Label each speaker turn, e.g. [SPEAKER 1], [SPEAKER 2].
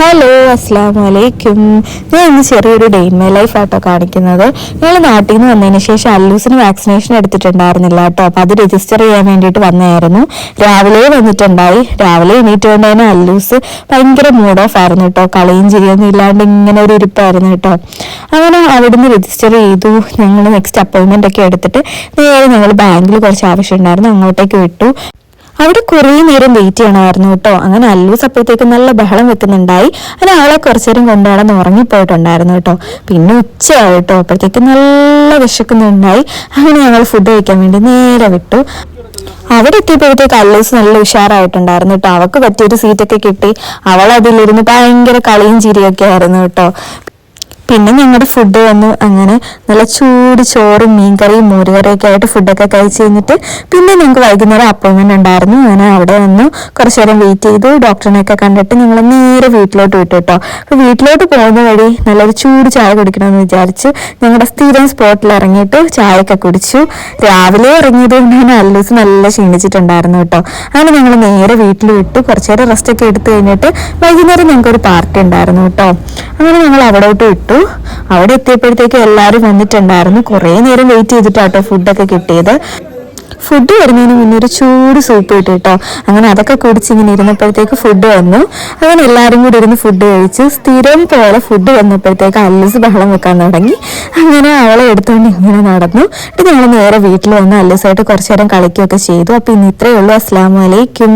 [SPEAKER 1] Hello, അസ്സലാമു അലൈക്കും. ഞാൻ ഇന്ന് ചെറിയൊരു ഡേ ഇൻ മൈ ലൈഫ് ആട്ടോ കാണിക്കുന്നത്. ഞങ്ങൾ നാട്ടിൽ നിന്ന് വന്നതിന് ശേഷം അല്ലൂസിന് വാക്സിനേഷൻ എടുത്തിട്ടുണ്ടായിരുന്നില്ല കേട്ടോ. അപ്പം അത് രജിസ്റ്റർ ചെയ്യാൻ വേണ്ടിയിട്ട് വന്നായിരുന്നു. രാവിലെ വന്നിട്ടുണ്ടായി. രാവിലെ എണീറ്റുകൊണ്ട് തന്നെ അല്ലൂസ് ഭയങ്കര മൂഡ് ഓഫ് ആയിരുന്നു കേട്ടോ. കളിയും ചിരിയൊന്നും ഇല്ലാണ്ട് ഇങ്ങനെ ഒരു ഇരിപ്പായിരുന്നു കേട്ടോ. അങ്ങനെ അവിടുന്ന് രജിസ്റ്റർ ചെയ്തു. ഞങ്ങൾ നെക്സ്റ്റ് അപ്പോയിൻമെൻ്റ് ഒക്കെ എടുത്തിട്ട് നേരെ ഞങ്ങൾ ബാങ്കിൽ കുറച്ച് ആവശ്യം ഉണ്ടായിരുന്നു, അങ്ങോട്ടേക്ക് വിട്ടു. അവിടെ കുറേ നേരം വെയിറ്റ് ചെയ്യണമായിരുന്നു കേട്ടോ. അങ്ങനെ അല്ലൂസ് അപ്പോഴത്തേക്ക് നല്ല ബഹളം വെക്കുന്നുണ്ടായി. അങ്ങനെ ആളെ കുറച്ചു നേരം കൊണ്ടുനടന്ന് ഉറങ്ങിപ്പോയിട്ടുണ്ടായിരുന്നു കേട്ടോ. പിന്നെ ഉച്ചയായിട്ടോ, അപ്പോഴത്തേക്ക് നല്ല വിശക്കുന്നുണ്ടായി. അങ്ങനെ ഞങ്ങൾ ഫുഡ് കഴിക്കാൻ വേണ്ടി നേരെ വിട്ടു. അവിടെ എത്തിയപ്പോഴത്തേക്ക് അല്ലൂസ് നല്ല ഉഷാറായിട്ടുണ്ടായിരുന്നു കേട്ടോ. അവൾക്ക് പറ്റിയൊരു സീറ്റൊക്കെ കിട്ടി. അവൾ അതിലിരുന്ന് ഭയങ്കര കളിയും ചിരിയൊക്കെ ആയിരുന്നു കേട്ടോ. പിന്നെ ഞങ്ങളുടെ ഫുഡ് വന്നു. അങ്ങനെ നല്ല ചൂട് ചോറും മീൻകറിയും മോരുകറിയൊക്കെ ആയിട്ട് ഫുഡൊക്കെ കഴിച്ച് കഴിഞ്ഞിട്ട് പിന്നെ ഞങ്ങൾക്ക് വൈകുന്നേരം അപ്പോയിൻമെൻ്റ് ഉണ്ടായിരുന്നു. അങ്ങനെ അവിടെ വന്നു കുറച്ച് നേരം വെയിറ്റ് ചെയ്തു. ഡോക്ടറിനെയൊക്കെ കണ്ടിട്ട് ഞങ്ങൾ നേരെ വീട്ടിലോട്ട് വിട്ടു കേട്ടോ. അപ്പോൾ വീട്ടിലോട്ട് പോകുന്ന വഴി നല്ലൊരു ചൂട് ചായ കുടിക്കണമെന്ന് വിചാരിച്ച് ഞങ്ങളുടെ സ്ഥിരം സ്പോട്ടിൽ ഇറങ്ങിയിട്ട് ചായയൊക്കെ കുടിച്ചു. രാവിലെ ഇറങ്ങിയത് കൊണ്ട് തന്നെ അല്ലൂസ് നല്ല ക്ഷീണിച്ചിട്ടുണ്ടായിരുന്നു കേട്ടോ. അങ്ങനെ ഞങ്ങൾ നേരെ വീട്ടിൽ വിട്ടു. കുറച്ച് നേരം റെസ്റ്റൊക്കെ എടുത്തു കഴിഞ്ഞിട്ട് വൈകുന്നേരം ഞങ്ങൾക്കൊരു പാർട്ടി ഉണ്ടായിരുന്നു കേട്ടോ. അങ്ങനെ ഞങ്ങൾ അവിടോട്ട് വിട്ടു. അവിടെ എത്തിയപ്പോഴത്തേക്ക് എല്ലാവരും വന്നിട്ടുണ്ടായിരുന്നു. കുറേ നേരം വെയിറ്റ് ചെയ്തിട്ടാട്ടോ ഫുഡൊക്കെ കിട്ടിയത്. ഫുഡ് വരുന്നതിന് മുന്നേ ഒരു ചൂട് സൂപ്പ് കിട്ടി കേട്ടോ. അങ്ങനെ അതൊക്കെ കുടിച്ച് ഇങ്ങനെ ഇരുന്നപ്പോഴത്തേക്ക് ഫുഡ് വന്നു. അങ്ങനെ എല്ലാവരും കൂടി ഇരുന്ന് ഫുഡ് കഴിച്ചു. സ്ഥിരം പോലെ ഫുഡ് വന്നപ്പോഴത്തേക്ക് അല്ലൂസ് ബഹളം വെക്കാൻ തുടങ്ങി. അങ്ങനെ അവളെ എടുത്തുകൊണ്ട് ഇങ്ങനെ നടന്നു. എന്നിട്ട് ഞങ്ങൾ നേരെ വീട്ടിൽ വന്ന് അല്ലൂസായിട്ട് കുറച്ചു നേരം കളിക്കുകയൊക്കെ ചെയ്തു. അപ്പോൾ ഇന്ന് ഇത്രയേ ഉള്ളൂ. അസ്സലാമു അലൈക്കും.